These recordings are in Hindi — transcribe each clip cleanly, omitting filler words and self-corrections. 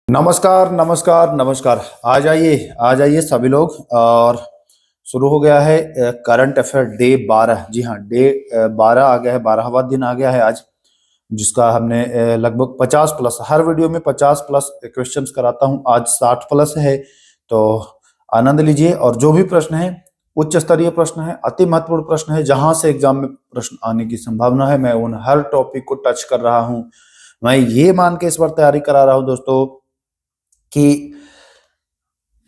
नमस्कार, नमस्कार, नमस्कार। आ जाइए सभी लोग। और शुरू हो गया है करंट अफेयर डे 12। जी हाँ, डे 12 आ गया है, 12वां दिन आ गया है आज, जिसका हमने लगभग 50 प्लस, हर वीडियो में 50 प्लस क्वेश्चंस कराता हूँ। आज 60 प्लस है, तो आनंद लीजिए। और जो भी प्रश्न है उच्च स्तरीय प्रश्न है, अति महत्वपूर्ण प्रश्न है, जहां से एग्जाम में प्रश्न आने की संभावना है, मैं उन हर टॉपिक को टच कर रहा हूँ। मैं ये मान के इस बार तैयारी करा रहा हूँ दोस्तों कि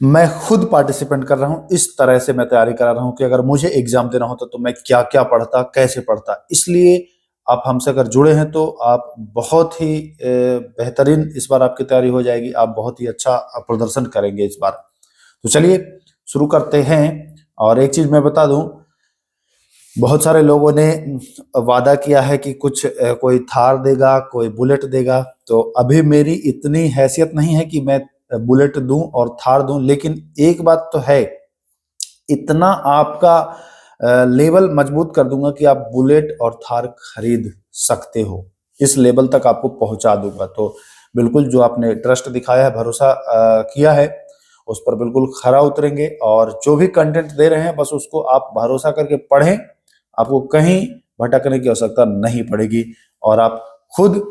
मैं खुद पार्टिसिपेंट कर रहा हूं। इस तरह से मैं तैयारी करा रहा हूं कि अगर मुझे एग्जाम देना होता तो मैं क्या क्या पढ़ता, कैसे पढ़ता। इसलिए आप हमसे अगर जुड़े हैं तो आप बहुत ही बेहतरीन इस बार आपकी तैयारी हो जाएगी। आप बहुत ही अच्छा प्रदर्शन करेंगे इस बार। तो चलिए शुरू करते हैं। और एक चीज मैं बता दूं, बहुत सारे लोगों ने वादा किया है कि कुछ कोई थार देगा, कोई बुलेट देगा। तो अभी मेरी इतनी हैसियत नहीं है कि मैं बुलेट दूं और थार दूं, लेकिन एक बात तो है, इतना आपका लेवल मजबूत कर दूंगा कि आप बुलेट और थार खरीद सकते हो। इस लेवल तक आपको पहुंचा दूंगा। तो बिल्कुल जो आपने ट्रस्ट दिखाया है, भरोसा किया है, उस पर बिल्कुल खरा उतरेंगे। और जो भी कंटेंट दे रहे हैं बस उसको आप भरोसा करके पढ़ें। आपको कहीं भटकने की आवश्यकता नहीं पड़ेगी और आप खुद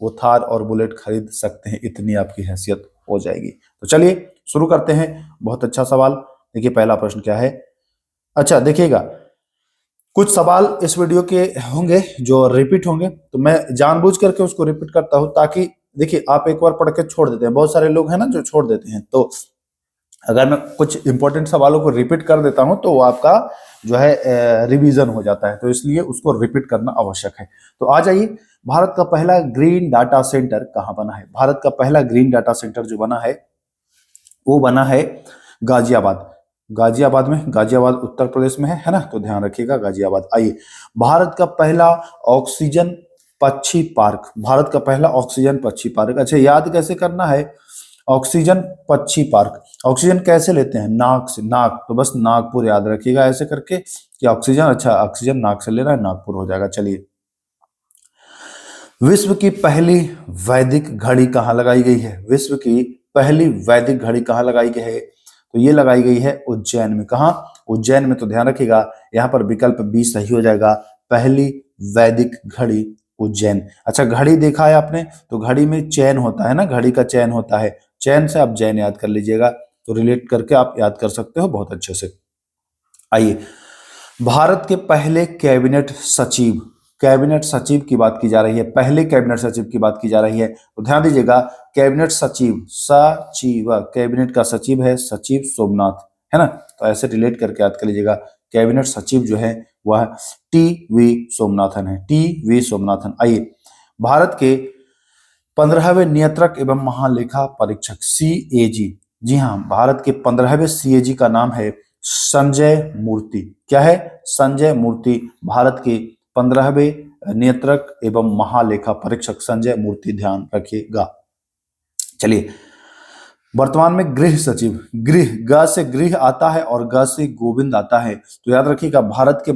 वो थार और बुलेट खरीद सकते हैं, इतनी आपकी हैसियत हो जाएगी। तो चलिए शुरू करते हैं। बहुत अच्छा सवाल। देखिए पहला प्रश्न क्या है। अच्छा देखिएगा, कुछ सवाल इस वीडियो के होंगे जो रिपीट होंगे, तो मैं जानबूझ करके उसको रिपीट करता हूं, ताकि देखिए आप एक बार पढ़ के छोड़ देते हैं, बहुत सारे लोग हैं ना जो छोड़ देते हैं। तो अगर मैं कुछ इंपॉर्टेंट सवालों को रिपीट कर देता हूं तो वो आपका जो है रिवीजन हो जाता है, तो इसलिए उसको रिपीट करना आवश्यक है। तो आ जाइए, भारत का पहला ग्रीन डाटा सेंटर कहाँ बना है? भारत का पहला ग्रीन डाटा सेंटर जो बना है वो बना है गाजियाबाद। गाजियाबाद में, गाजियाबाद उत्तर प्रदेश में है ना, तो ध्यान रखिएगा गाजियाबाद। आइए, भारत का पहला ऑक्सीजन पक्षी पार्क, भारत का पहला ऑक्सीजन पक्षी पार्क। अच्छा याद कैसे करना है? ऑक्सीजन पक्षी पार्क, ऑक्सीजन कैसे लेते हैं? नाक से। नाक, तो बस नागपुर याद रखिएगा ऐसे करके कि ऑक्सीजन, अच्छा ऑक्सीजन नाक से लेना है, नागपुर हो जाएगा। चलिए, विश्व की पहली वैदिक घड़ी कहाँ लगाई गई है? विश्व की पहली वैदिक घड़ी कहाँ लगाई गई है? तो ये लगाई गई है उज्जैन में। कहाँ? उज्जैन में। तो ध्यान रखिएगा, यहाँ पर विकल्प बी सही हो जाएगा। पहली वैदिक घड़ी उज्जैन। अच्छा, घड़ी देखा है आपने? तो घड़ी में चैन होता है ना, घड़ी का चैन होता है, चैन से आप जैन याद कर लीजिएगा, तो रिलेट करके आप याद कर सकते हो बहुत अच्छे से। आइए, भारत के पहले कैबिनेट सचिव, कैबिनेट सचिव की बात की जा रही है, पहले कैबिनेट सचिव की बात की जा रही है, तो ध्यान दीजिएगा, कैबिनेट सचिव, सचिव, कैबिनेट का सचिव है सचिव सोमनाथ, है ना, तो ऐसे रिलेट करके याद कर लीजिएगा। कैबिनेट सचिव जो है वह टी वी सोमनाथन है, टी वी सोमनाथन। आइए, भारत के 15वें नियंत्रक एवं महालेखा परीक्षक सीएजी, जी हाँ, भारत के 15वें सीएजी का नाम है संजय मूर्ति। क्या है? संजय मूर्ति, भारत के 15वें नियंत्रक एवं महालेखा परीक्षक संजय मूर्ति, ध्यान रखिएगा। चलिए, वर्तमान में गृह सचिव, गृह, ग से गृह आता है और ग से गोविंद आता है, तो याद रखिएगा भारत के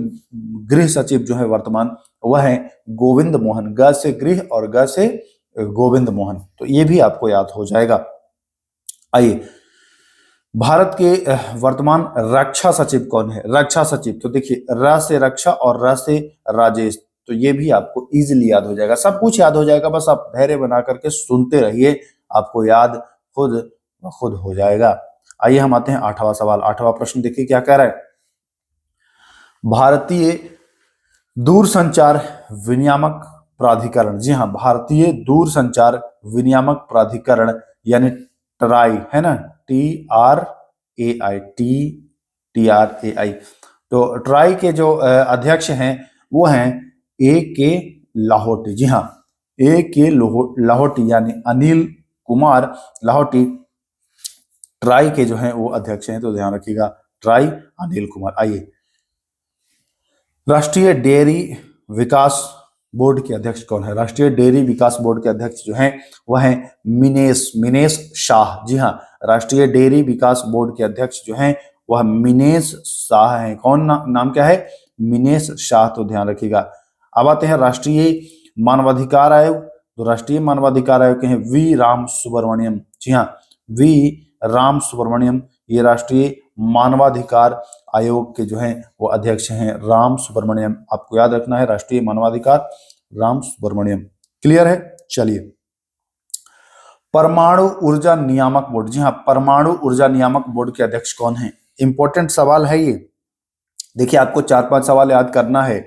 गृह सचिव जो है वर्तमान, वह है गोविंद मोहन। ग से गृह और ग से गोविंद मोहन, तो ये भी आपको याद हो जाएगा। आइए, भारत के वर्तमान रक्षा सचिव कौन है? रक्षा सचिव, तो देखिए र से रक्षा और र से राजेश, तो ये भी आपको इजीली याद हो जाएगा। सब कुछ याद हो जाएगा, बस आप धैर्य बना करके सुनते रहिए, आपको याद खुद खुद हो जाएगा। आइए हम आते हैं 8वां सवाल। 8वां प्रश्न देखिए क्या कह रहा है। भारतीय दूरसंचार विनियामक प्राधिकरण, जी हाँ, भारतीय दूरसंचार विनियामक प्राधिकरण यानी ट्राई, है ना, TRAI, TRAI। तो ट्राई के जो अध्यक्ष हैं वो हैं A.K. लाहौटी। जी हाँ, A.K. लाहौटी यानी अनिल कुमार लाहौटी ट्राई के जो हैं वो अध्यक्ष हैं, तो ध्यान रखिएगा, ट्राई अनिल कुमार। आइए, राष्ट्रीय डेयरी विकास बोर्ड के अध्यक्ष कौन है? राष्ट्रीय डेयरी विकास बोर्ड के अध्यक्ष जो हैं वह हैं मिनेश शाह। जी हाँ, राष्ट्रीय डेयरी विकास बोर्ड के अध्यक्ष जो हैं वह मिनेश शाह हैं। कौन नाम क्या है? मिनेश शाह, तो ध्यान रखिएगा। अब आते हैं राष्ट्रीय मानवाधिकार आयोग, तो राष्ट्रीय मानवाधिकार आयोग के हैं वी राम सुब्रमण्यम। जी हाँ, वी राम सुब्रमण्यम, ये राष्ट्रीय मानवाधिकार आयोग के जो हैं वो अध्यक्ष हैं राम सुब्रमण्यम। आपको याद रखना है, राष्ट्रीय मानवाधिकार राम सुब्रमण्यम। क्लियर है? चलिए, परमाणु ऊर्जा नियामक बोर्ड, जी हाँ, परमाणु ऊर्जा नियामक बोर्ड के अध्यक्ष कौन है? इंपॉर्टेंट सवाल है ये। देखिए, आपको 4-5 सवाल याद करना है।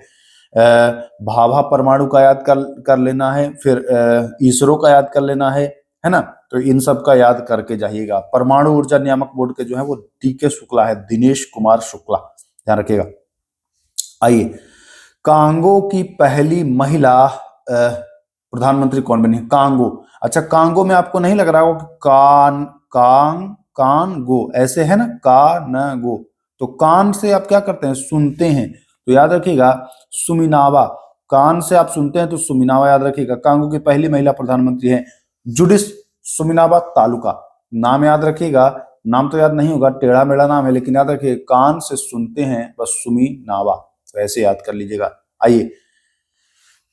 भाभा परमाणु का याद कर लेना है, फिर इसरो का याद कर लेना है ना? तो इन सब का याद करके जाइएगा। परमाणु ऊर्जा नियामक बोर्ड के जो है वो DK शुक्ला है, दिनेश कुमार शुक्ला, ध्यान रखिएगा। आइए, कांगो की पहली महिला प्रधानमंत्री कौन बनी है? कांगो। अच्छा, कांगो में आपको नहीं लग रहा होगा कि कांगो ऐसे है ना, कानगो, तो कान से आप क्या करते हैं? सुनते हैं। तो याद रखिएगा सुमिनावा, कान से आप सुनते हैं तो सुमिनावा याद रखिएगा। कांगो की पहली महिला प्रधानमंत्री है जुडिस सुमिनावा तालुका। नाम याद रखिएगा, नाम तो याद नहीं होगा, टेढ़ा मेढ़ा नाम है, लेकिन याद रखिए कान से सुनते हैं बस, सुमिनावा, तो ऐसे याद कर लीजिएगा। आइए,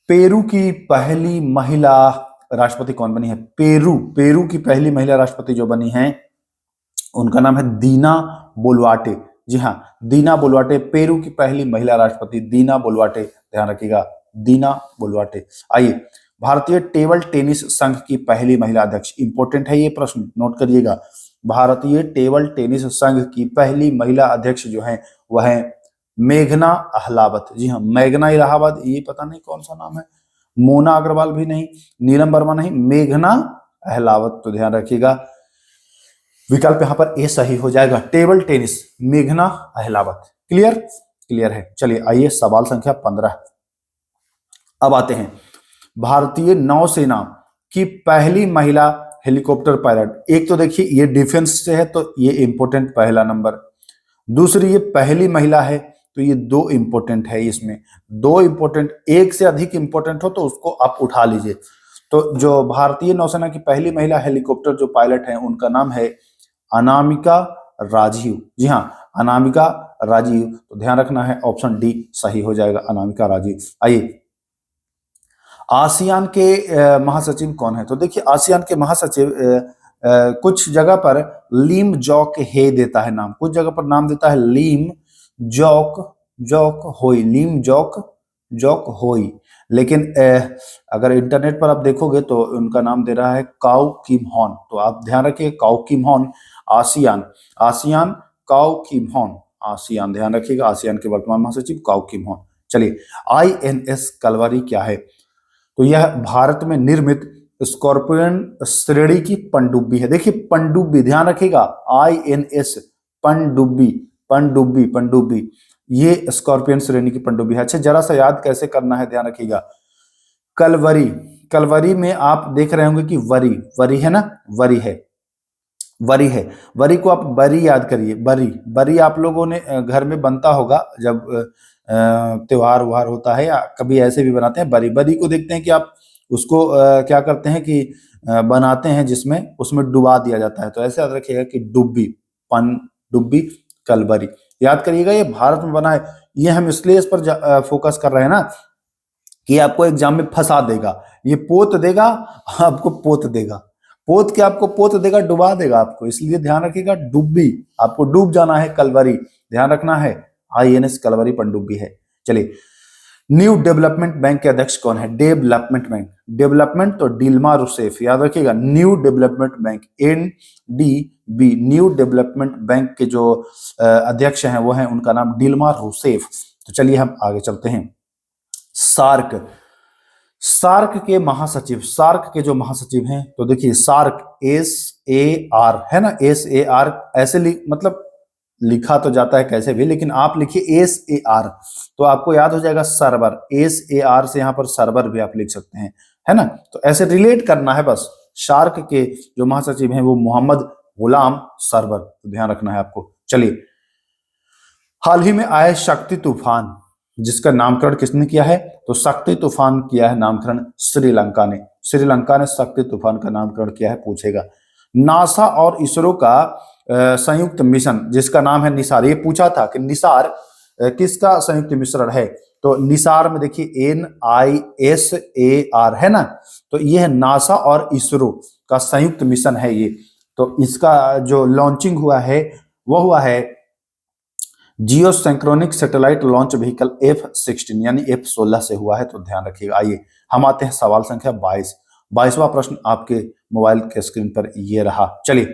पेरू की पहली महिला राष्ट्रपति कौन बनी है? पेरू की पहली महिला राष्ट्रपति जो बनी है उनका नाम है दीना बोलवाटे। जी हाँ, दीना बोलवाटे, पेरू की पहली महिला राष्ट्रपति दीना बोलवाटे, ध्यान रखिएगा, दीना बोलवाटे। आइए, भारतीय टेबल टेनिस संघ की पहली महिला अध्यक्ष, इंपॉर्टेंट है ये प्रश्न, नोट करिएगा। भारतीय टेबल टेनिस संघ की पहली महिला अध्यक्ष जो है वह है मेघना अहलावत। जी हाँ, मेघना इलाहाबाद, ये पता नहीं कौन सा नाम है, मोना अग्रवाल भी नहीं, नीलम वर्मा नहीं, मेघना अहलावत, तो ध्यान रखिएगा विकल्प यहां पर ए सही हो जाएगा। टेबल टेनिस मेघना अहलावत। क्लियर? क्लियर है। चलिए, आइए सवाल संख्या 15। अब आते हैं भारतीय नौसेना की पहली महिला हेलीकॉप्टर पायलट। एक तो देखिए ये डिफेंस से है तो ये इंपॉर्टेंट पहला नंबर, दूसरी ये पहली महिला है तो ये 2 इंपॉर्टेंट है। इसमें 2 इंपॉर्टेंट, एक से अधिक इंपॉर्टेंट हो तो उसको आप उठा लीजिए। तो जो भारतीय नौसेना की पहली महिला हेलीकॉप्टर जो पायलट है उनका नाम है अनामिका राजीव। जी हाँ, अनामिका राजीव, तो ध्यान रखना है ऑप्शन डी सही हो जाएगा, अनामिका राजीव। आइए, आसियान के महासचिव कौन है? तो देखिए, आसियान के महासचिव कुछ जगह पर लीम जॉक हे देता है नाम, कुछ जगह पर नाम देता है लीम जॉक होई, लीम जॉक होई, लेकिन अगर इंटरनेट पर आप देखोगे तो उनका नाम दे रहा है काउ किम हॉन। तो आप ध्यान रखिए, काउ किम हॉन, आसियान काउ किम हॉन, आसियान, ध्यान रखिएगा, आसियान के वर्तमान महासचिव काउ किम हॉन। चलिए, INS कलवरी क्या है? तो यह भारत में निर्मित स्कॉर्पियन श्रेणी की पनडुब्बी है। देखिए, पनडुब्बी, ध्यान रखिएगा, INS पनडुब्बी, ये स्कॉर्पियन श्रेणी की पनडुब्बी है। अच्छा, जरा सा याद कैसे करना है, ध्यान रखिएगा। कलवरी में आप देख रहे होंगे कि वरी है ना, वरी है, वरी को आप बरी याद करिए, बरी आप लोगों ने घर में बनता होगा जब त्योहार व्योहार होता है, या कभी ऐसे भी बनाते हैं। बरी को देखते हैं कि आप उसको क्या करते हैं कि बनाते हैं जिसमें उसमें डुबा दिया जाता है, तो ऐसे याद रखिएगा कि पनडुब्बी कलवरी, याद करिएगा। ये भारत में बना है, ये हम इसलिए इस पर फोकस कर रहे हैं ना कि आपको एग्जाम में फंसा देगा, ये पोत देगा, आपको पोत देगा, पोत के आपको पोत देगा, डुबा देगा आपको, इसलिए ध्यान रखिएगा, डुब्बी, आपको डूब जाना है, कलवरी, ध्यान रखना है, INS कलवरी पनडुब्बी है। चलिए, न्यू डेवलपमेंट बैंक के अध्यक्ष कौन है? डेवलपमेंट तो डिल्मा रूसेफ, याद रखिएगा, new development bank, NDB, new development bank के जो अध्यक्ष हैं वो हैं, उनका नाम डिल्मा रूसेफ। तो चलिए हम आगे चलते हैं। सार्क के जो महासचिव हैं, तो देखिए सार्क SAR है ना, SAR ऐसे मतलब लिखा तो जाता है कैसे भी, लेकिन आप लिखिए SAR तो आपको याद हो जाएगा सर्वर, SAR से यहाँ पर सर्वर भी आप लिख सकते हैं, है ना। तो ऐसे रिलेट करना है बस। सार्क के जो महासचिव हैं वो मोहम्मद गुलाम सरवर, तो ध्यान रखना है आपको। चलिए, हाल ही में आए शक्ति तूफान जिसका नामकरण किसने किया है? तो शक्ति तूफान किया है नामकरण श्रीलंका ने शक्ति तूफान का नामकरण किया है, पूछेगा। नासा और इसरो का संयुक्त मिशन जिसका नाम है निसार, ये पूछा था कि निसार किसका संयुक्त मिश्रण है? तो निसार में देखिए NISAR है ना, तो ये है नासा और इसरो का संयुक्त मिशन है ये। तो इसका जो लॉन्चिंग हुआ है वो हुआ है geosynchronous satellite launch vehicle F-16 यानी F-16 से हुआ है, तो ध्यान रखिएगा। आइए हम आते हैं सवाल संख्या 22। 22वां प्रश्न आपके मोबाइल के स्क्रीन पर ये रहा। चलिए,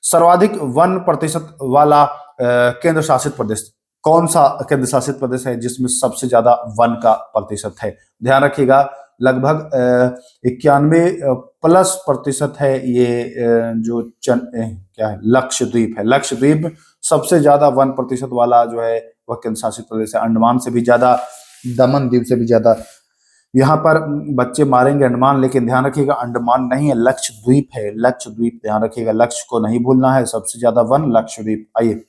सर्वाधिक वन प्रतिशत वाला केंद्र शासित प्रदेश कौन सा केंद्र शासित प्रदेश है जिसमें सबसे ज्यादा वन का प्रतिशत है? ध्यान रखिएगा, लगभग 91+ % है ये जो क्या है, लक्षद्वीप है। लक्षद्वीप सबसे ज्यादा 1% वाला जो है वह केंद्र शासित प्रदेश है। अंडमान से भी ज्यादा, दमन दीव से भी ज्यादा। यहाँ पर बच्चे मारेंगे अंडमान, लेकिन ध्यान रखिएगा अंडमान नहीं है, लक्षद्वीप है। लक्षद्वीप, ध्यान रखिएगा, लक्ष्य को नहीं भूलना है। सबसे ज्यादा वन लक्षद्वीप। आइए,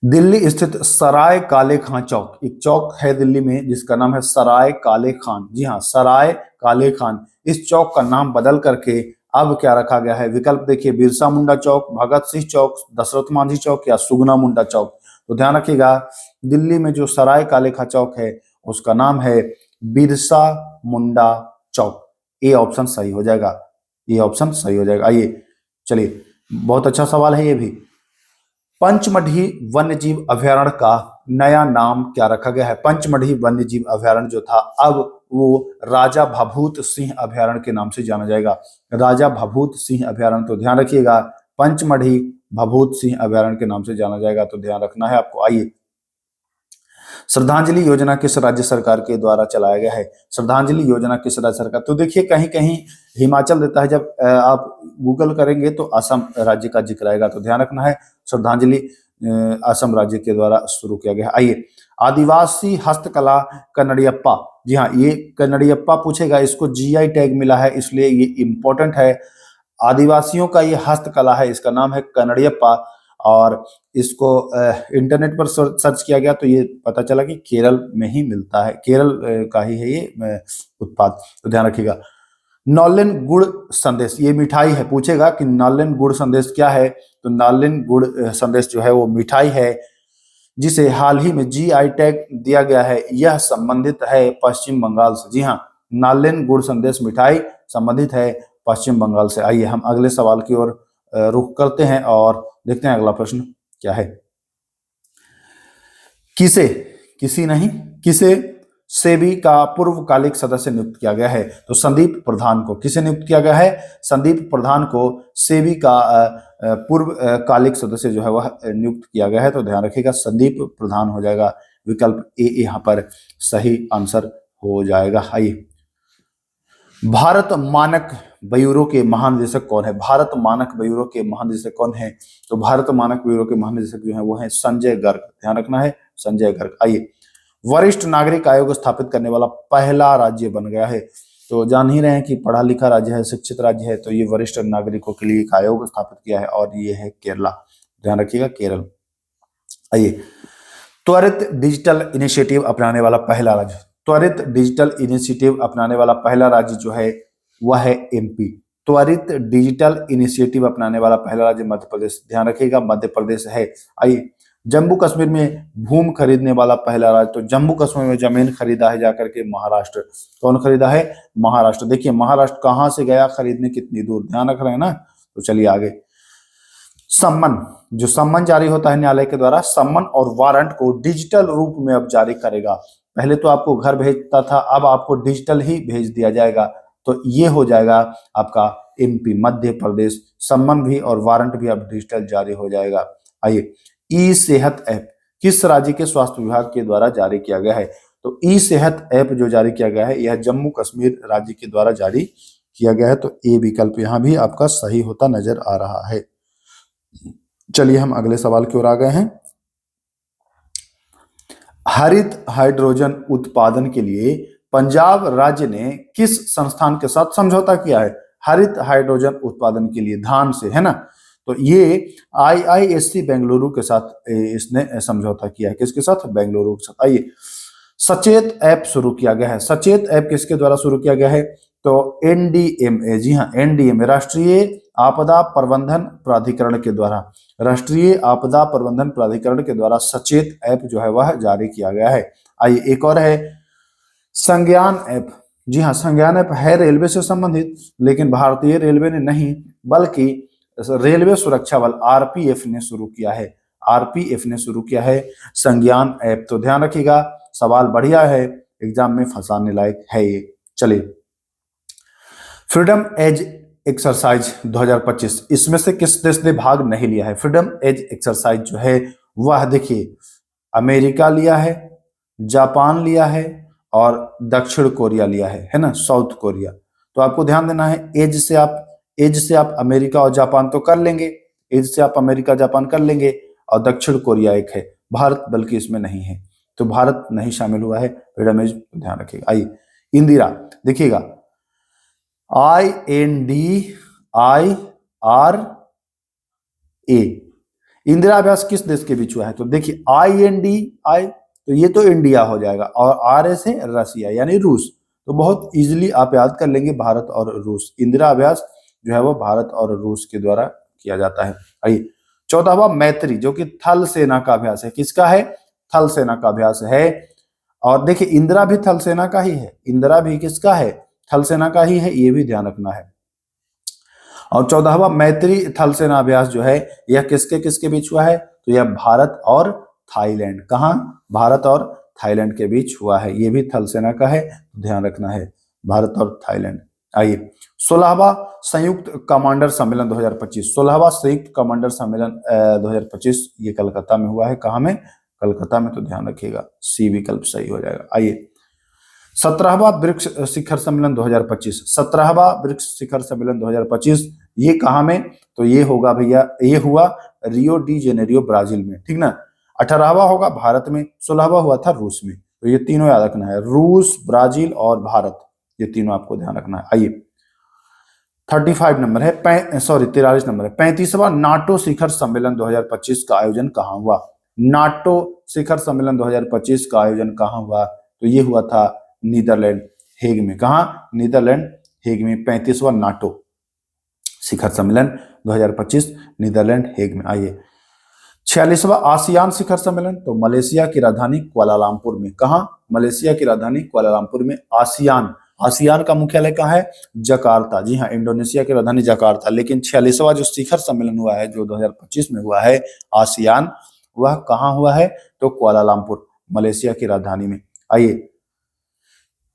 दिल्ली स्थित सराय काले खां चौक, एक चौक है दिल्ली में जिसका नाम है सराय काले खान। जी हाँ, सराय काले खान। इस चौक का नाम बदल करके अब क्या रखा गया है? विकल्प देखिए, बिरसा मुंडा चौक, भगत सिंह चौक, दशरथ मांझी चौक या सुगना मुंडा चौक। तो ध्यान रखिएगा, दिल्ली में जो सराय काले खां चौक है उसका नाम है बिरसा मुंडा चौक। ए ऑप्शन सही हो जाएगा, ये ऑप्शन सही हो जाएगा। आइए चलिए, बहुत अच्छा सवाल है ये भी। पंचमढ़ी वन्यजीव अभयारण्य का नया नाम क्या रखा गया है? पंचमढ़ी वन्यजीव अभयारण्य जो था अब वो राजा भभूत सिंह अभयारण्य के नाम से जाना जाएगा। राजा भभूत सिंह अभयारण्य, तो ध्यान रखिएगा पंचमढ़ी भभूत सिंह अभयारण्य के नाम से जाना जाएगा, तो ध्यान रखना है आपको। आइए, श्रद्धांजलि योजना किस राज्य सरकार के द्वारा चलाया गया है? श्रद्धांजलि योजना किस राज्य सरकार, तो देखिए कहीं कहीं हिमाचल देता है, जब आप गूगल करेंगे तो असम राज्य का जिक्र आएगा, तो ध्यान रखना है श्रद्धांजलि असम राज्य के द्वारा शुरू किया गया है। आइए, आदिवासी हस्तकला कन्नड़ियप्पा। जी हाँ, ये कन्नड़ियप्पा पूछेगा, इसको जीआई टैग मिला है, इसलिए ये इंपॉर्टेंट है। आदिवासियों का ये हस्तकला है, इसका नाम है कन्नड़ियप्पा, और इसको इंटरनेट पर सर्च किया गया तो ये पता चला कि केरल में ही मिलता है, केरल का ही है ये उत्पाद, तो ध्यान रखिएगा। नॉलेन गुड़ संदेश, ये मिठाई है, पूछेगा कि नॉलेन गुड़ संदेश क्या है? तो नॉलेन गुड़ संदेश जो है वो मिठाई है जिसे हाल ही में जीआई टैग दिया गया है। यह संबंधित है पश्चिम बंगाल से। जी हाँ, नालेन गुड़ संदेश मिठाई संबंधित है पश्चिम बंगाल से। आइए हम अगले सवाल की ओर रुख करते हैं और देखते हैं अगला प्रश्न क्या है। किसे, किसी नहीं, किसे सेबी का पूर्वकालिक सदस्य नियुक्त किया गया है? तो संदीप प्रधान को। किसे नियुक्त किया गया है? संदीप प्रधान को सेबी का पूर्वकालिक सदस्य जो है वह नियुक्त किया गया है, तो ध्यान रखिएगा संदीप प्रधान हो जाएगा। विकल्प ए यहाँ पर सही आंसर हो जाएगा। आइए, भारत मानक ब्यूरो के महानिदेशक कौन है? भारत मानक ब्यूरो के महानिदेशक कौन है? तो भारत मानक ब्यूरो के महानिदेशक जो है वो है संजय गर्ग। ध्यान रखना है, संजय गर्ग। आइए, वरिष्ठ नागरिक आयोग स्थापित करने वाला पहला राज्य बन गया है। तो जान ही रहे हैं कि पढ़ा लिखा राज्य है, शिक्षित राज्य है, तो ये वरिष्ठ नागरिकों के लिए एक आयोग स्थापित किया है और ये है केरला। ध्यान रखिएगा, केरल। आइए, त्वरित डिजिटल इनिशिएटिव अपनाने वाला पहला राज्य, त्वरित डिजिटल इनिशिएटिव अपनाने वाला पहला राज्य जो है वह है एमपी। त्वरित डिजिटल इनिशिएटिव अपनाने वाला पहला राज्य मध्य प्रदेश। ध्यान रखिएगा, मध्य प्रदेश है। आइए, जम्मू कश्मीर में भूमि खरीदने वाला पहला राज्य, तो जम्मू कश्मीर में जमीन खरीदा है जाकर के महाराष्ट्र। कौन खरीदा है? महाराष्ट्र। देखिए महाराष्ट्र कहां से गया खरीदने, कितनी दूर, ध्यान रख रहे हैं ना। तो चलिए आगे, सम्मन, जो सम्मन जारी होता है न्यायालय के द्वारा, सम्मन और वारंट को डिजिटल रूप में अब जारी करेगा। पहले तो आपको घर भेजता था, अब आपको डिजिटल ही भेज दिया जाएगा, तो ये हो जाएगा आपका एमपी, मध्य प्रदेश। सम्मन भी और वारंट भी अब डिजिटल जारी हो जाएगा। आइए, ई सेहत ऐप किस राज्य के स्वास्थ्य विभाग के द्वारा जारी किया गया है? तो ई सेहत ऐप जो जारी किया गया है यह जम्मू कश्मीर राज्य के द्वारा जारी किया गया है, तो ए विकल्प यहां भी आपका सही होता नजर आ रहा है। चलिए हम अगले सवाल की ओर आ गए हैं। हरित हाइड्रोजन उत्पादन के लिए पंजाब राज्य ने किस संस्थान के साथ समझौता किया है? हरित हाइड्रोजन उत्पादन के लिए धान से, है ना, तो ये आईआईएससी बेंगलुरु के साथ इसने समझौता किया है। किसके साथ? बेंगलुरु के साथ। आइए, सचेत ऐप शुरू किया गया है। सचेत ऐप किसके द्वारा शुरू किया गया है? तो एनडीएमए, जी हाँ एनडीएमए, राष्ट्रीय आपदा प्रबंधन प्राधिकरण के द्वारा, राष्ट्रीय आपदा प्रबंधन प्राधिकरण के द्वारा सचेत ऐप जो है वह जारी किया गया है। आइए, एक और है संज्ञान ऐप। जी हाँ, संज्ञान ऐप है रेलवे से संबंधित, लेकिन भारतीय रेलवे ने नहीं, बल्कि रेलवे सुरक्षा बल आरपीएफ ने शुरू किया है। आरपीएफ ने शुरू किया है संज्ञान ऐप। तो ध्यान रखिएगा, सवाल बढ़िया है, एग्जाम में फंसाने लायक है ये। चलिए, फ्रीडम एज एक्सरसाइज 2025, इसमें से किस देश ने भाग नहीं लिया है? फ्रीडम एज एक्सरसाइज जो है वह देखिए, अमेरिका लिया है, जापान लिया है और दक्षिण कोरिया लिया है ना, साउथ कोरिया। तो आपको ध्यान देना है, एज से आप अमेरिका और जापान तो कर लेंगे, एज से आप अमेरिका जापान कर लेंगे, और दक्षिण कोरिया एक है, भारत बल्कि इसमें नहीं है, तो भारत नहीं शामिल हुआ है फ्रीडम एज, ध्यान रखिएगा। आइए, इंदिरा, देखिएगा, INDIRA, इंदिरा आवास किस देश के बीच हुआ है? तो देखिए, INDI, तो ये तो इंडिया हो जाएगा, और RA से रसिया यानी रूस। तो बहुत इजीली आप याद कर लेंगे, भारत और रूस। इंदिरा आवास जो है वो भारत और रूस के द्वारा किया जाता है। आइए, 14वां मैत्री, जो कि थल सेना का अभ्यास है, किसका है? थल सेना का अभ्यास है। और देखिए, इंदिरा भी थल सेना का ही है, इंदिरा भी किसका है? थल सेना का ही है, ये भी ध्यान रखना है। और 14वां मैत्री थल सेना अभ्यास जो है, यह किसके किसके बीच हुआ है? तो यह भारत और थाईलैंड, कहां? भारत और थाईलैंड के बीच हुआ है, ये भी थल सेना का है, ध्यान रखना है, भारत और थाईलैंड। आइए, 16वां संयुक्त कमांडर सम्मेलन 2025, 16वां संयुक्त कमांडर सम्मेलन 2025, ये कलकत्ता में हुआ है। कहां में? कलकत्ता में, तो ध्यान रखिएगा, सी विकल्प सही हो जाएगा। आइए, 17वां ब्रिक्स शिखर सम्मेलन 2025, 17वां ब्रिक्स शिखर सम्मेलन 2025, ये कहां में? तो ये होगा भैया, ये हुआ रियो डी जेनेरियो, ब्राजील में, ठीक ना। 18वां होगा भारत में, 16वां हुआ था रूस में। तो ये तीनों याद रखना है, रूस, ब्राजील और भारत, ये तीनों आपको ध्यान रखना है। आइए, 35 नंबर है, 43 नंबर है, 35वां नाटो शिखर सम्मेलन 2025 का आयोजन कहाँ हुआ? नाटो शिखर सम्मेलन 2025 का आयोजन कहाँ हुआ? तो ये हुआ था नीदरलैंड, हेग में। कहा? नीदरलैंड, हेग में, 35वां नाटो शिखर सम्मेलन 2025, नीदरलैंड, हेग में। आइए, 46वां आसियान शिखर सम्मेलन, तो मलेशिया की राजधानी कुआलालंपुर में। कहा? मलेशिया की राजधानी कुआलालंपुर में। आसियान, आसियान का मुख्यालय कहाँ है? जकार्ता। जी हाँ, इंडोनेशिया की राजधानी जकार्ता। लेकिन 46वां जो शिखर सम्मेलन हुआ है, जो 2025 में हुआ है, आसियान, वह कहाँ हुआ है? तो कुआलालंपुर, मलेशिया की राजधानी में। आइए,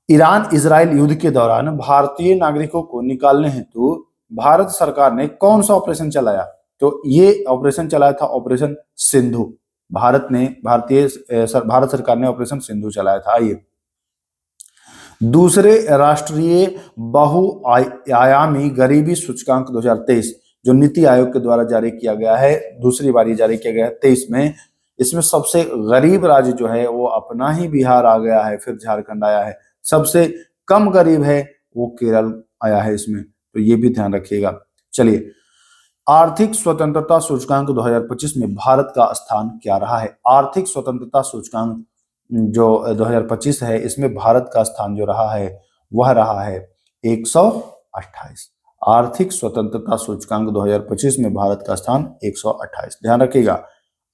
ईरान इजराइल युद्ध के दौरान भारतीय नागरिकों को निकालने हेतु भारत सरकार ने कौन सा ऑपरेशन चलाया? तो ये ऑपरेशन चलाया था ऑपरेशन सिंधु। भारत सरकार ने ऑपरेशन सिंधु चलाया था। आइए, दूसरे राष्ट्रीय बहुआयामी गरीबी सूचकांक 2023, जो नीति आयोग के द्वारा जारी किया गया है, दूसरी बार ये जारी किया गया है 23 में, इसमें सबसे गरीब राज्य जो है वो अपना ही बिहार आ गया है, फिर झारखंड आया है। सबसे कम गरीब है वो केरल आया है इसमें, तो ये भी ध्यान रखिएगा। चलिए, आर्थिक स्वतंत्रता सूचकांक 2025 में भारत का स्थान क्या रहा है? आर्थिक स्वतंत्रता सूचकांक जो 2025 है, इसमें भारत का स्थान जो रहा है वह रहा है 128। आर्थिक स्वतंत्रता सूचकांक 2025 में भारत का स्थान 128, ध्यान रखिएगा।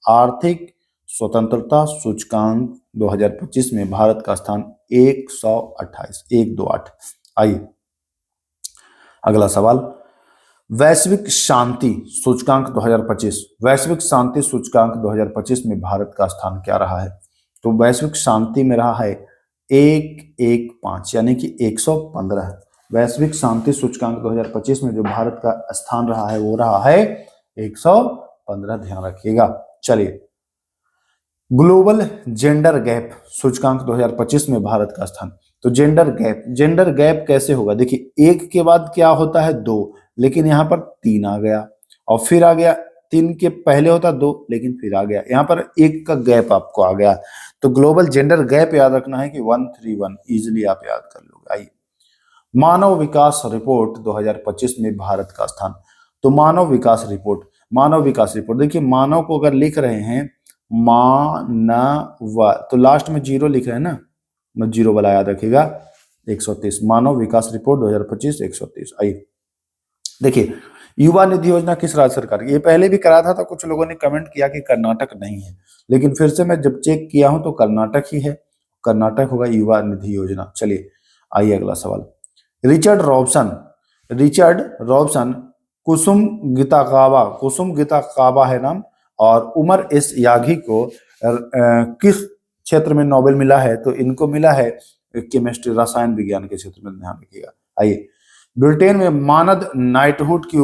आर्थिक स्वतंत्रता सूचकांक 2025 में भारत का स्थान 128, 128। आइए, अगला सवाल, वैश्विक शांति सूचकांक 2025, वैश्विक शांति सूचकांक 2025 में भारत का स्थान क्या रहा है? तो वैश्विक शांति में रहा है 115, यानी कि 115। वैश्विक शांति सूचकांक 2025 में जो भारत का स्थान रहा है वो रहा है 115, ध्यान रखिएगा। चलिए, ग्लोबल जेंडर गैप सूचकांक 2025 में भारत का स्थान। तो जेंडर गैप कैसे होगा? देखिए, एक के बाद क्या होता है? 2, लेकिन यहाँ पर 3 आ गया, और फिर आ गया 3 के पहले होता 2, लेकिन फिर आ गया, यहाँ पर 1 का गैप आपको आ गया। तो ग्लोबल जेंडर गैप याद रखना है कि 131, इजिली आप याद कर लोगे। आइए, मानव विकास रिपोर्ट 2025 में भारत का स्थान। तो मानव विकास रिपोर्ट, देखिए, मानव को अगर लिख रहे हैं मानव, तो लास्ट में 0 लिख रहे हैं ना, मैं 0 वाला याद रखिएगा, 130। मानव विकास रिपोर्ट 2025, 130। आइए, देखिए, युवा निधि योजना किस राज्य सरकार की? ये पहले भी करा था, कुछ लोगों ने कमेंट किया कि कर्नाटक नहीं है, लेकिन फिर से मैं जब चेक किया हूं तो कर्नाटक ही है, कर्नाटक होगा युवा निधि योजना। चलिए, आइए अगला सवाल। रिचर्ड रॉबसन कुसुम गीता काबा है नाम, और उमर एस यागी को किस क्षेत्र में नोबेल मिला है? तो इनको मिला है केमिस्ट्री, रसायन विज्ञान के क्षेत्र में, ध्यान रखिएगा। आइए, ब्रिटेन में मानद नाइटहुड की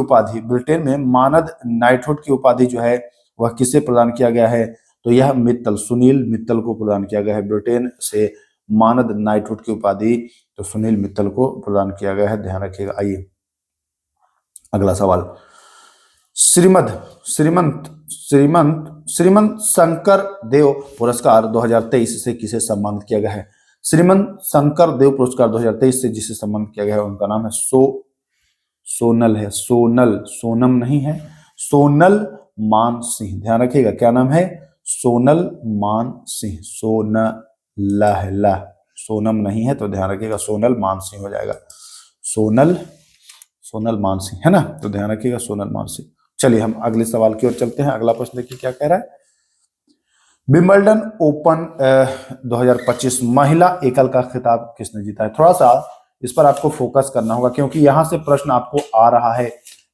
उपाधि जो है वह किसे प्रदान किया गया है? तो यह सुनील मित्तल को प्रदान किया गया है। ब्रिटेन से मानद नाइटहुड की उपाधि तो सुनील मित्तल को प्रदान किया गया है, ध्यान रखिएगा। आइए अगला सवाल। श्रीमद श्रीमंत श्रीमंत श्रीमंत शंकर देव पुरस्कार 2023 से किसे सम्मानित किया गया है? श्रीमंत शंकर देव पुरस्कार 2023 से जिसे सम्मानित किया गया है उनका नाम है सोनल है, सोनम नहीं है, सोनल मान सिंह, ध्यान रखिएगा। क्या नाम है? सोनल मान सिंह। सोनम नहीं है तो ध्यान रखिएगा, सोनल मान सिंह हो जाएगा। सोनल मान सिंह है ना, तो ध्यान रखिएगा सोनल मान सिंह। चलिए हम अगले सवाल की ओर चलते हैं। अगला प्रश्न देखिए क्या कह रहा है। विंबलडन ओपन 2025 महिला एकल का खिताब किसने जीता है? थोड़ा सा इस पर आपको फोकस करना होगा क्योंकि यहां से प्रश्न आपको आ रहा है।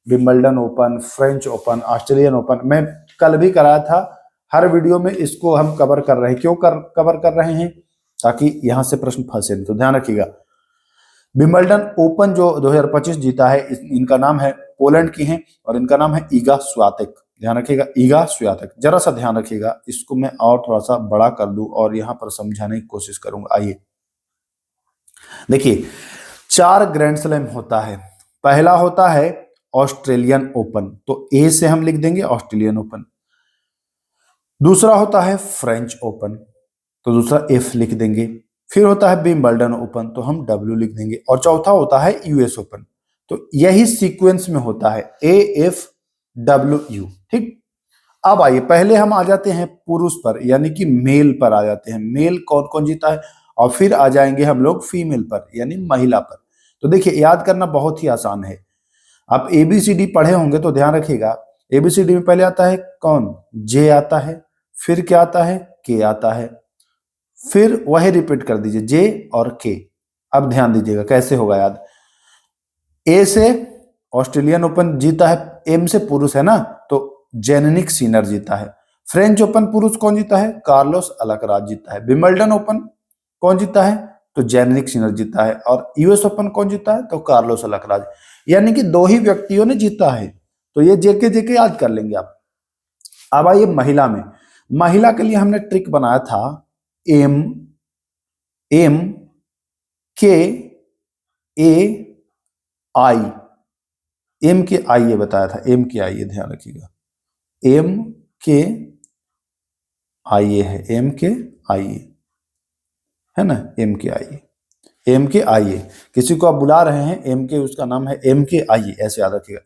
Wimbledon open, French open, Australian open, मैं कल भी कराया था। हर वीडियो में इसको हम कवर कर रहे हैं। क्यों कवर कर रहे हैं? ताकि यहां से प्रश्न फंसे नहीं। तो ध्यान रखिएगा, विंबलडन ओपन जो 2025 जीता है, इनका नाम है, पोलैंड की हैं और इनका नाम है ईगा स्वियातेक। ध्यान रखिएगा, ईगा स्वियातेक। जरा सा ध्यान रखिएगा, इसको मैं और थोड़ा सा बड़ा कर दूं और यहां पर समझाने की कोशिश करूंगा। आइए देखिए, 4 ग्रैंड स्लैम होता है। पहला होता है ऑस्ट्रेलियन ओपन, तो ए से हम लिख देंगे ऑस्ट्रेलियन ओपन। दूसरा होता है फ्रेंच ओपन, तो दूसरा एफ लिख देंगे। फिर होता है विंबलडन ओपन, तो हम डब्ल्यू लिख देंगे। और चौथा होता है यूएस ओपन। तो यही सीक्वेंस में होता है, ए एफ डब्ल्यू यू। ठीक, अब आइए पहले हम आ जाते हैं पुरुष पर, यानी कि मेल पर आ जाते हैं। मेल कौन कौन जीता है, और फिर आ जाएंगे हम लोग फीमेल पर, यानी महिला पर। तो देखिए, याद करना बहुत ही आसान है। आप एबीसीडी पढ़े होंगे तो ध्यान रखिएगा, एबीसीडी में पहले आता है कौन? जे आता है, फिर क्या आता है? के आता है, फिर वही रिपीट कर दीजिए, जे और के। अब ध्यान दीजिएगा कैसे होगा याद। ए से ऑस्ट्रेलियन ओपन जीता है, एम से पुरुष है ना, तो जेनिक सिनर जीता है। फ्रेंच ओपन पुरुष कौन जीता है? कार्लोस अलकराज जीता है। विंबलडन ओपन कौन जीता है? तो जेनिक सिनर जीता है। और यूएस ओपन कौन जीता है? तो कार्लोस अलकराज। यानी कि 2 ही व्यक्तियों ने जीता है। तो ये जेके जेके याद कर लेंगे आप। अब आइए महिला में। महिला के लिए हमने ट्रिक बनाया था, एम के ए आई, एम के आई ये बताया था, एम के आई, ये ध्यान रखिएगा, एम के आई ए है, एम के आई ए है ना, एम के आई ए, एम के आई ए। किसी को आप बुला रहे हैं एम के, उसका नाम है एम के आई ए, ऐसे याद रखिएगा।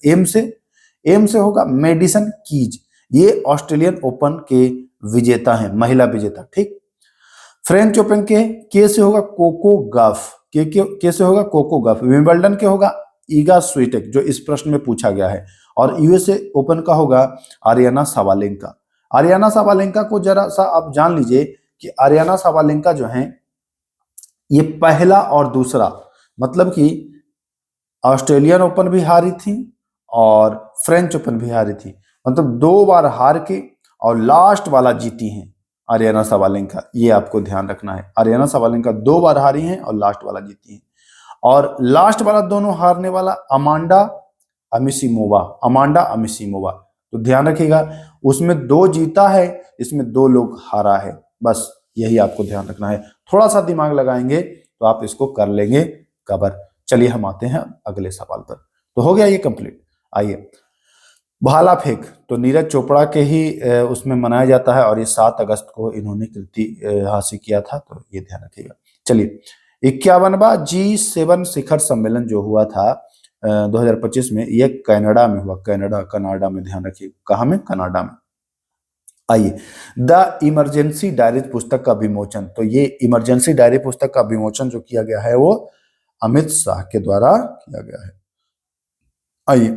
एम से होगा मेडिसन कीज, ये ऑस्ट्रेलियन ओपन के विजेता हैं, महिला विजेता। ठीक, फ्रेंच ओपन के से होगा कोको गफ, के से होगा कोको गफ। विंबलडन के होगा ईगा स्वियातेक, जो इस प्रश्न में पूछा गया है। और यूएसए ओपन का होगा आरियाना साबालेंका। आरियाना साबालेंका को जरा सा आप जान लीजिए कि आरियाना साबालेंका जो है, ये पहला और दूसरा, मतलब कि ऑस्ट्रेलियन ओपन भी हारी थी और फ्रेंच ओपन भी हारी थी, मतलब 2 बार हार के और लास्ट वाला जीती हैं आरियाना साबालेंका। ये आपको ध्यान रखना है, आरियाना साबालेंका 2 बार हारी हैं और लास्ट वाला जीती हैं। और लास्ट वाला दोनों हारने वाला अमांडा अमिसीमोवा। तो ध्यान रखिएगा, उसमें 2 जीता है, इसमें 2 लोग हारा है। बस यही आपको ध्यान रखना है। थोड़ा सा दिमाग लगाएंगे तो आप इसको कर लेंगे कवर। चलिए हम आते हैं अगले सवाल पर। तो हो गया ये कंप्लीट। आइए, भाला फेंक तो नीरज चोपड़ा के ही उसमें मनाया जाता है और ये 7 अगस्त को इन्होंने कृति हासिल किया था, तो ये ध्यान रखिएगा। चलिए, 51वां G7 शिखर सम्मेलन जो हुआ था 2025 में, ये कनाडा में हुआ। कनाडा में, ध्यान रखिए, कहाँ में? कनाडा में। आइए, द इमरजेंसी डायरी पुस्तक का विमोचन, तो ये इमरजेंसी डायरी पुस्तक का विमोचन जो किया गया है वो अमित शाह के द्वारा किया गया है। आइए,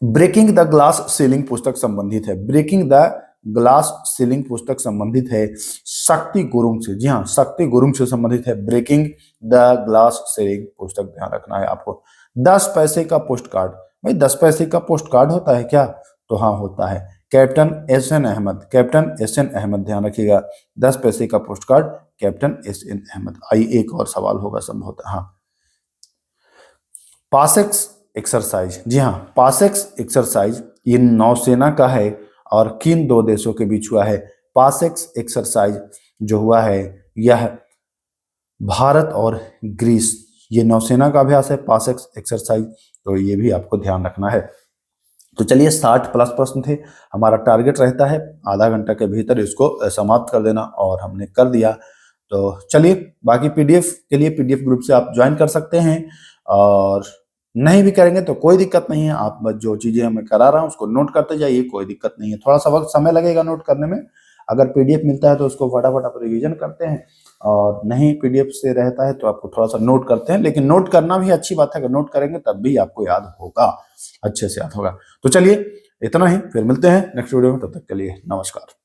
ब्रेकिंग द ग्लास सीलिंग पुस्तक संबंधित है। ब्रेकिंग द ग्लास सीलिंग पुस्तक संबंधित है शक्ति गुरुंग से। जी हाँ, शक्ति गुरुंग से संबंधित है ब्रेकिंग द ग्लास सीलिंग पुस्तक, ध्यान रखना है आपको। 10 पैसे का पोस्ट कार्ड, भाई 10 पैसे का पोस्ट कार्ड होता है क्या? तो हाँ होता है। Captain S N Ahmed, captain S N Ahmed, ध्यान रखिएगा 10 पैसे का post card captain S N Ahmed. आइए एक और सवाल होगा संभवतः। हाँ, पासेक्स एक्सरसाइज, जी हाँ पासेक्स एक्सरसाइज ये नौसेना का है और किन दो देशों के बीच हुआ है? पासेक्स एक्सरसाइज जो हुआ है यह भारत और ग्रीस, ये नौसेना का अभ्यास है पासेक्स एक्सरसाइज, तो ये भी आपको ध्यान रखना है। तो चलिए 60 प्लस प्रश्न थे, हमारा टारगेट रहता है आधा घंटा के भीतर इसको समाप्त कर देना, और हमने कर दिया। तो चलिए बाकी पीडीएफ के लिए पीडीएफ ग्रुप से आप ज्वाइन कर सकते हैं, और नहीं भी करेंगे तो कोई दिक्कत नहीं है, आप बस जो चीजें मैं करा रहा हूँ उसको नोट करते जाइए, कोई दिक्कत नहीं है। थोड़ा सा वक्त समय लगेगा नोट करने में, अगर पीडीएफ मिलता है तो उसको फटाफट आप रिवीजन करते हैं, और नहीं पीडीएफ से रहता है तो आपको थोड़ा सा नोट करते हैं। लेकिन नोट करना भी अच्छी बात है, अगर नोट करेंगे तब भी आपको याद होगा, अच्छे से याद होगा। तो चलिए इतना ही, फिर मिलते हैं नेक्स्ट वीडियो में, तब तक के लिए नमस्कार।